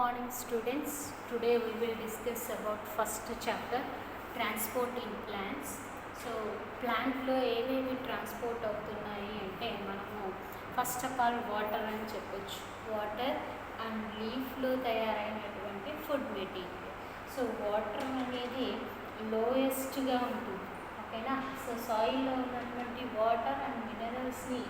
morning students. Today we will discuss about first chapter transport in plants. So plant lo ఏవేవి transport అవుతున్నాయి అంటే మనము first of all water అని చెప్పొచ్చు. Water and లీఫ్లో తయారైనటువంటి food material. So water అనేది లోయెస్ట్గా ఉంటుంది, ఓకేనా. సో సాయిల్లో ఉన్నటువంటి వాటర్ అండ్ మినరల్స్ని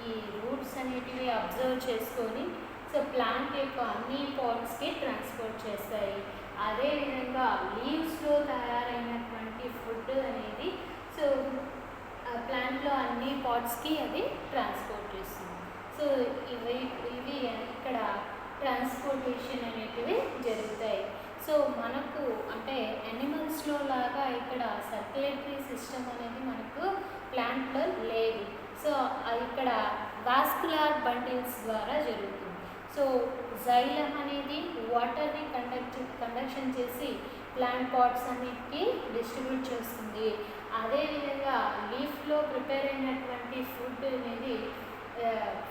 ఈ రూట్స్ అనేటివి అబ్జర్వ్ చేసుకొని సో ప్లాంట్ యొక్క అన్ని పార్ట్స్కి ట్రాన్స్పోర్ట్ చేస్తాయి. అదేవిధంగా లీవ్స్లో తయారైనటువంటి ఫుడ్ అనేది సో ప్లాంట్లో అన్ని పార్ట్స్కి అది ట్రాన్స్పోర్ట్ చేస్తుంది. సో ఇవి ఇక్కడ ట్రాన్స్పోర్టేషన్ అనేటివి జరుగుతాయి. సో మనకు అంటే యానిమల్స్లో లాగా ఇక్కడ సర్క్యులేటరీ సిస్టమ్ అనేది మనకు ప్లాంట్లో లేదు. సో ఇక్కడ వాస్కులార్ బండిల్స్ ద్వారా జరుగుతుంది. సో జైలం అనేది వాటర్ని కండక్షన్ చేసి ప్లాంట్ పాట్స్ అన్నిటికీ డిస్ట్రిబ్యూట్ చేస్తుంది. అదేవిధంగా లీఫ్లో ప్రిపేర్ అయినటువంటి ఫుడ్ అనేది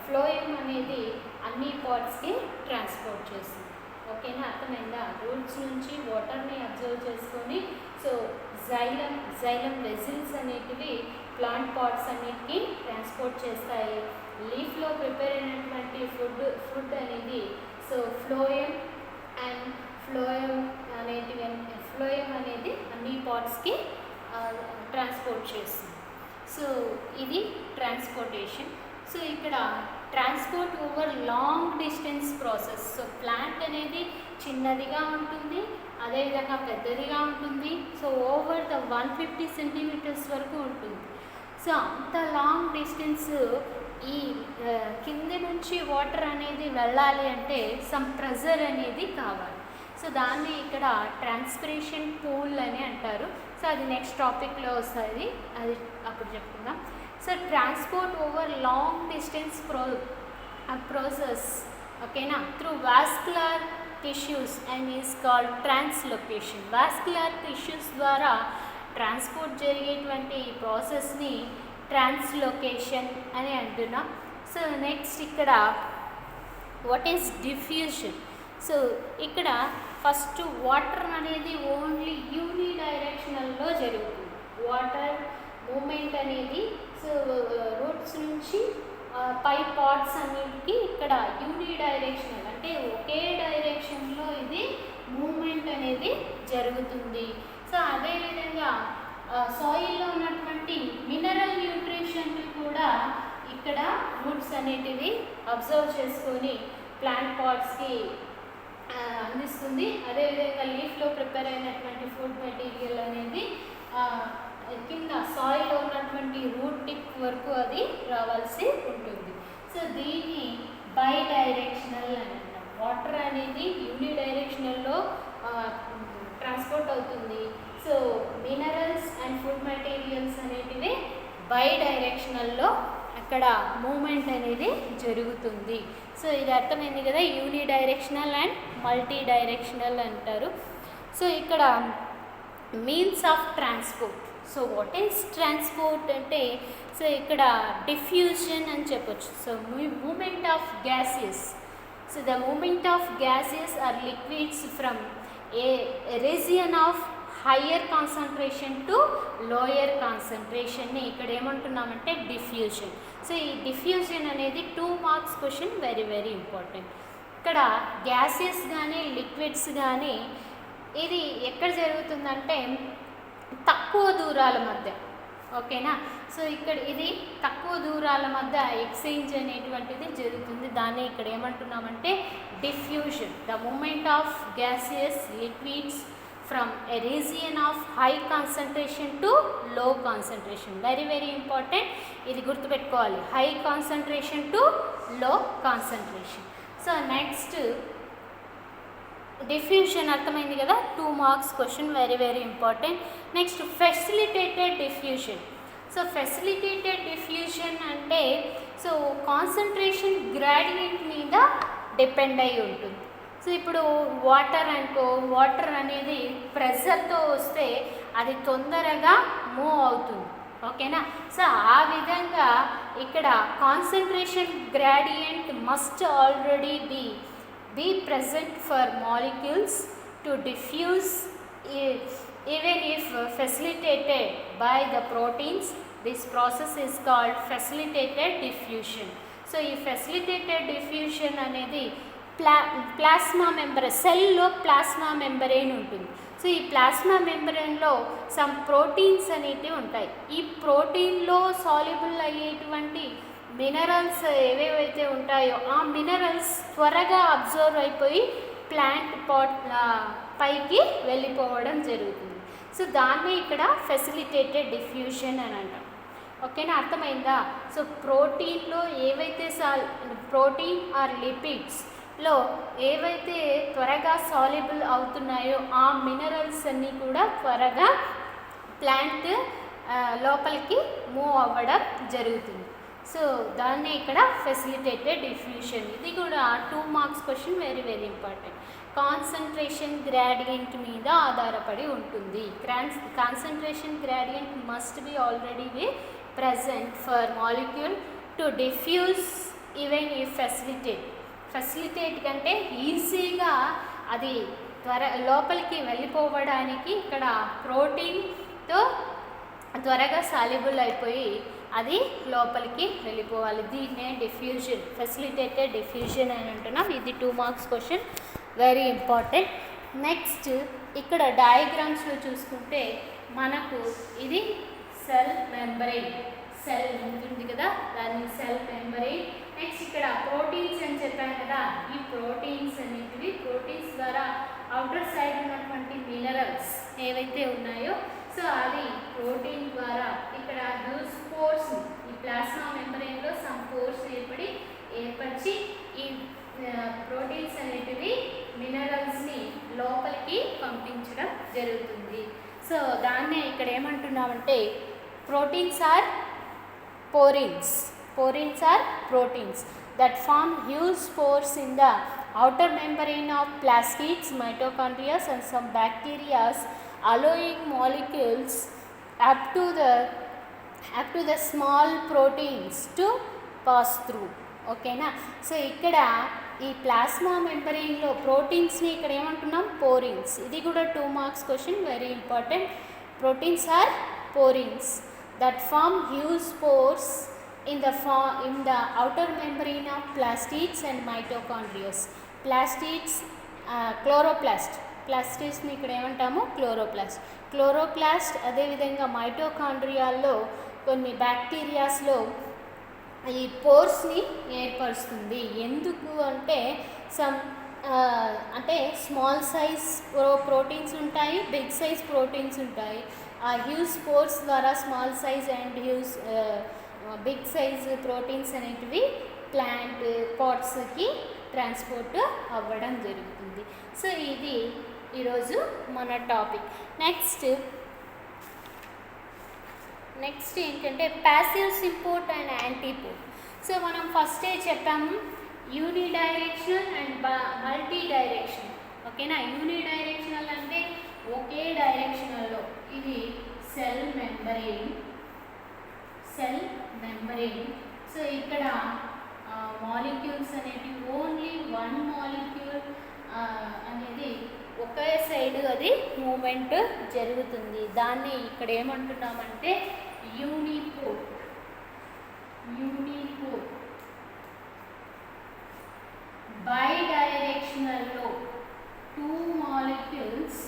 ఫ్లోయం అనేది అన్ని పాట్స్కి ట్రాన్స్పోర్ట్ చేస్తుంది, ఓకేనా. అర్థమైందా? రూట్స్ నుంచి వాటర్ని అబ్జర్వ్ చేసుకొని సో జైలం వెజిల్స్ అనేటివి ప్లాంట్ పాట్స్ అన్నిటికీ ట్రాన్స్పోర్ట్ చేస్తాయి. లీఫ్లో ప్రిపేర్ అయినటువంటి ఫుడ్ అనేది సో ఫ్లోయం అనేది అన్ని పార్ట్స్కి ట్రాన్స్పోర్ట్ చేస్తుంది. సో ఇది ట్రాన్స్పోర్టేషన్. సో ఇక్కడ transport over long distance process. So plant అనేది చిన్నదిగా ఉంటుంది, అదేవిధంగా పెద్దదిగా ఉంటుంది. సో ఓవర్ ద 150 సెంటీమీటర్స్ వరకు ఉంటుంది. సో అంత లాంగ్ డిస్టెన్స్ ఈ కింది నుంచి వాటర్ అనేది వెళ్ళాలి అంటే సమ్ ప్రెజర్ అనేది కావాలి. సో దాన్ని ఇక్కడ ట్రాన్స్పిరేషన్ పూల్ అని అంటారు. సో అది నెక్స్ట్ టాపిక్లో వస్తుంది, అది అప్పుడు చెప్పుకుందాం. So transport over long distance process, ఓకేనా, through vascular tissues and is called translocation. Vascular tissues ద్వారా ట్రాన్స్పోర్ట్ జరిగేటువంటి ఈ ప్రాసెస్ని ట్రాన్స్లోకేషన్ అని అంటున్నాం. సో నెక్స్ట్ ఇక్కడ వాట్ ఈస్ డిఫ్యూజన్. సో ఇక్కడ ఫస్ట్ వాటర్ అనేది ఓన్లీ యూని డైరెక్షనల్లో జరుగుతుంది. వాటర్ మూమెంట్ అనేది సో రూట్స్ నుంచి పై పార్ట్స్ అన్నిటికీ ఇక్కడ యూని డైరెక్షనల్ అంటే ఒకే డైరెక్షన్లో ఇది మూమెంట్ అనేది జరుగుతుంది. సో అదేవిధంగా సాయిల్లో ఉన్నటువంటి మినరల్ న్యూట్రిషన్ని కూడా ఇక్కడ రూట్స్ అనేటివి అబ్జర్వ్ చేసుకొని ప్లాంట్ పాట్స్కి అందిస్తుంది. అదేవిధంగా లీఫ్లో ప్రిపేర్ అయినటువంటి ఫుడ్ మెటీరియల్ అనేది కింద సాయిల్లో ఉన్నటువంటి రూట్ టిప్ వరకు అది రావాల్సి ఉంటుంది. సో దీన్ని బై డైరెక్షనల్ అని అంటాం. వాటర్ అనేది యూని డైరెక్షనల్లో ట్రాన్స్పోర్ట్ అవుతుంది. So minerals and food materials అనేటివి బై డైరెక్షనల్లో అక్కడ మూమెంట్ అనేది జరుగుతుంది. సో ఇది అర్థమైంది కదా, unidirectional and multi directional అంటారు. సో ఇక్కడ means of transport. So what is transport అంటే సో ఇక్కడ డిఫ్యూజన్ అని చెప్పొచ్చు. So movement of gases. So the movement of gases or liquids from a region of higher concentration to lower కాన్సన్ట్రేషన్ని ఇక్కడ ఏమంటున్నామంటే diffusion. So ఈ diffusion అనేది 2 marks question, very very important. ఇక్కడ గ్యాసెస్ కానీ లిక్విడ్స్ కానీ ఇది ఎక్కడ జరుగుతుందంటే తక్కువ దూరాల మధ్య, ఓకేనా. సో ఇక్కడ ఇది తక్కువ దూరాల మధ్య ఎక్స్చేంజ్ అనేటువంటిది జరుగుతుంది. దాన్ని ఇక్కడ ఏమంటున్నామంటే diffusion. The movement of gases liquids from a region of high concentration to low concentration. Very very important, ఇది గుర్తుపెట్టుకోవాలి. High concentration to low concentration. So next diffusion అర్థమైంది కదా, 2 marks question, very very important. Next facilitated diffusion. So facilitated diffusion అంటే so concentration gradient మీద depend అయి ఉంటుంది. So ఇప్పుడు water అనుకో, వాటర్ అనేది ప్రెషర్తో వస్తే అది తొందరగా మూవ్ అవుతుంది, ఓకేనా. సో ఆ విధంగా ఇక్కడ concentration gradient must already be be present for molecules to diffuse even if facilitated by the proteins. This process is called facilitated diffusion. So ఈ facilitated diffusion అనేది ప్లాస్మా మెంబ్రెయిన్, సెల్లో ప్లాస్మా మెంబ్రెయిన్ ఉంటుంది. So ఈ plasma మెంబ్రెయిన్లో some proteins అనేవి ఉంటాయి. ఈ ప్రోటీన్లో soluble అయ్యేటువంటి minerals ఏవేవైతే ఉంటాయో ఆ మినరల్స్ త్వరగా అబ్జర్వ్ అయిపోయి ప్లాంట్ పాట్ పైకి వెళ్ళిపోవడం జరుగుతుంది. సో దాన్ని ఇక్కడ ఫెసిలిటేటెడ్ డిఫ్యూషన్ అని అంటాం. ఓకేనా, అర్థమైందా? సో ప్రోటీన్లో ఏవైతే ప్రోటీన్ ఆర్ లిపిడ్స్లో ఏవైతే త్వరగా సాల్యుబుల్ అవుతున్నాయో ఆ మినరల్స్ అన్నీ కూడా త్వరగా ప్లాంట్ లోపలికి మూవ్ అవ్వడం జరుగుతుంది. సో దాన్ని ఇక్కడ ఫెసిలిటేటెడ్ డిఫ్యూషన్. ఇది కూడా 2 marks question, very very important. Concentration gradient మీద ఆధారపడి ఉంటుంది. Concentration gradient must be already be present for molecule to diffuse even if facilitate కంటే ఈజీగా అది లోపలికి వెళ్ళిపోవడానికి ఇక్కడ ప్రోటీన్తో త్వరగా సాల్యుబుల్ అయిపోయి అది లోపలికి వెళ్ళిపోవాలి. దీన్నే డిఫ్యూజన్, ఫెసిలిటేటెడ్ డిఫ్యూజన్ అని అంటున్నాం. ఇది 2 marks question, very important. Next ఇక్కడ డయాగ్రామ్స్లో చూసుకుంటే మనకు ఇది సెల్ మెంబ్రెయిన్, సెల్ ఉంటుంది కదా, దాన్ని సెల్ మెంబ్రెయిన్. నెక్స్ట్ ఇక్కడ ప్రోటీన్స్ అని చెప్పాను కదా, ఈ ప్రోటీన్స్ అనేటివి ప్రోటీన్స్ ద్వారా అవుటర్ సైడ్ ఉన్నటువంటి మినరల్స్ ఏవైతే ఉన్నాయో సో అది ప్రోటీన్ ద్వారా ఇక్కడ హ్యూజ్ పోర్స్, ఈ ప్లాస్మా మెంబ్రెయిన్లో సమ్ పోర్స్ ఏర్పరిచి ఈ ప్రోటీన్స్ అనేటివి మినరల్స్ని లోపలికి పంపించడం జరుగుతుంది. సో దాన్నే ఇక్కడ ఏమంటున్నామంటే proteins are porins. Porins are proteins that form huge pores in the outer membrane of plastids, mitochondria and some bacteria, allowing molecules up to the small proteins to pass through. ఓకేనా, so ఇక్కడ ఈ plasma మెంబ్రెయిన్లో ప్రోటీన్స్ని ఇక్కడ ఏమంటున్నాం porins. ఇది కూడా 2 marks question, very important. Proteins are porins that form huge pores in the outer membrane of plastids and mitochondria. Plastids, chloroplast, plastids ని ఇక్కడ ఏమంటాము క్లోరోప్లాస్ట్. అదేవిధంగా మైటోకాండ్రియాల్లో కొన్ని బ్యాక్టీరియాస్లో ఈ పోర్స్ని ఏర్పరుస్తుంది. ఎందుకు అంటే అంటే స్మాల్ సైజ్ ప్రోటీన్స్ ఉంటాయి, బిగ్ సైజ్ ప్రోటీన్స్ ఉంటాయి. ఆ హ్యూజ్ పోర్స్ ద్వారా small size and big size proteins అనేటివి ప్లాంట్ పాట్స్కి ట్రాన్స్పోర్ట్ అవ్వడం జరుగుతుంది. సో ఇది ఈరోజు మన టాపిక్. నెక్స్ట్ ఏంటంటే passive symport and antiport. So మనం ఫస్టే చెప్పాము యూనిడైరెక్షనల్ అండ్ మల్టీ డైరెక్షనల్. ఓకేనా, యూనిడైరెక్షనల్ అంటే ఒకే డైరెక్షనల్లో, ఇది సెల్ మెంబ్రెయిన్. సో ఇక్కడ మాలిక్యూల్స్ అనేవి ఓన్లీ 1 మాలిక్యూల్ అనేది ఒకే సైడ్ అది మూమెంట్ జరుగుతుంది. దాన్ని ఇక్కడ ఏమంటున్నామంటే యూనిపోర్ట్. బై డైరెక్షనల్లో 2 మాలిక్యూల్స్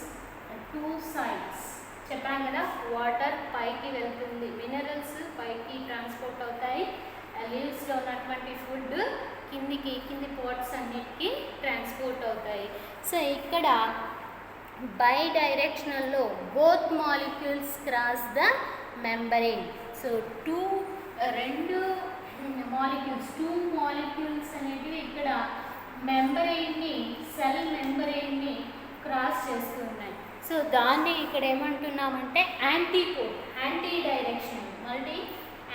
2 sides. చెప్పాను కదా, వాటర్ పైకి వెళ్తుంది, మినరల్స్ పైకి ట్రాన్స్పోర్ట్ అవుతాయి, లీవ్స్లో ఉన్నటువంటి ఫుడ్ కింది పాట్స్ అన్నిటికీ ట్రాన్స్పోర్ట్ అవుతాయి. సో ఇక్కడ బై డైరెక్షనల్లో both molecules cross the membrane. So 2 molecules అనేటివి ఇక్కడ సెల్ మెంబ్రెయిన్ని క్రాస్ చేస్తున్నాయి. సో దాన్ని ఇక్కడ ఏమంటున్నామంటే యాంటీపోర్ట్, యాంటీ డైరెక్షనల్, మళ్ళీ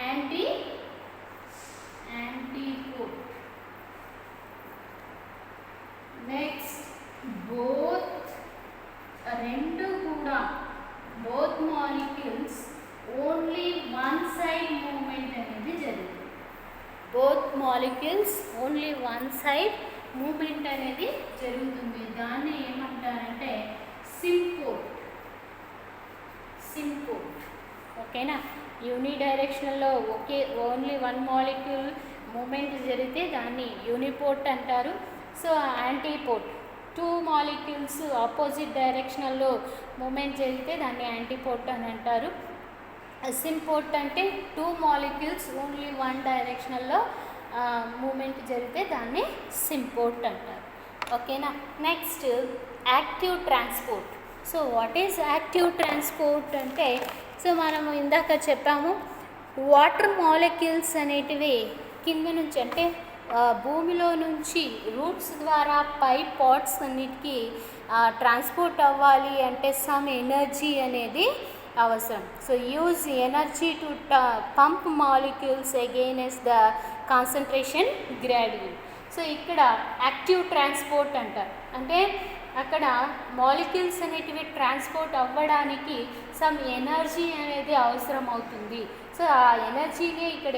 antiport. Next both molecules only 1 side movement అనేది జరుగుతుంది. Both molecules only 1 side movement అనేది జరుగుతుంది. దాన్ని ఏమంటారంటే సింపోర్ట్. ఓకేనా. యూనిడైరెక్షనల్లో ఓన్లీ వన్ మాలిక్యూల్ మూమెంట్ జరిగితే దాన్ని యూనిపోర్ట్ అంటారు. So antiport, two molecules opposite డైరెక్షనల్లో మూమెంట్ జరిగితే దాన్ని యాంటీపోర్ట్ అని అంటారు. సింపోర్ట్ అంటే టూ మాలిక్యూల్స్ ఓన్లీ వన్ డైరెక్షనల్లో మూమెంట్ జరిగితే దాన్ని సింపోర్ట్ అంటారు. ఓకేనా. Next active transport. So what is active transport అంటే, సో మనము ఇందాక చెప్పాము వాటర్ మాలిక్యూల్స్ అనేటివి కింద నుంచి అంటే భూమిలో నుంచి రూట్స్ ద్వారా పై పార్ట్స్ అన్నిటికీ ట్రాన్స్పోర్ట్ అవ్వాలి అంటే సమ్ ఎనర్జీ అనేది అవసరం. So use energy to pump molecules against the concentration gradient. So ఇక్కడ యాక్టివ్ ట్రాన్స్పోర్ట్ అంటారు. అంటే అక్కడ మాలిక్యూల్స్ అనేటివి ట్రాన్స్పోర్ట్ అవ్వడానికి సమ్ ఎనర్జీ అనేది అవసరం అవుతుంది. సో ఆ ఎనర్జీని ఇక్కడ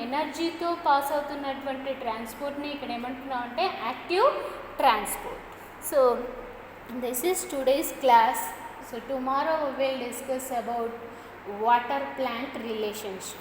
ఎనర్జీతో పాస్ అవుతున్నటువంటి ట్రాన్స్పోర్ట్ని ఇక్కడ ఏమంటున్నాం అంటే active transport. So this is today's class. So tomorrow we will discuss about water plant relationship.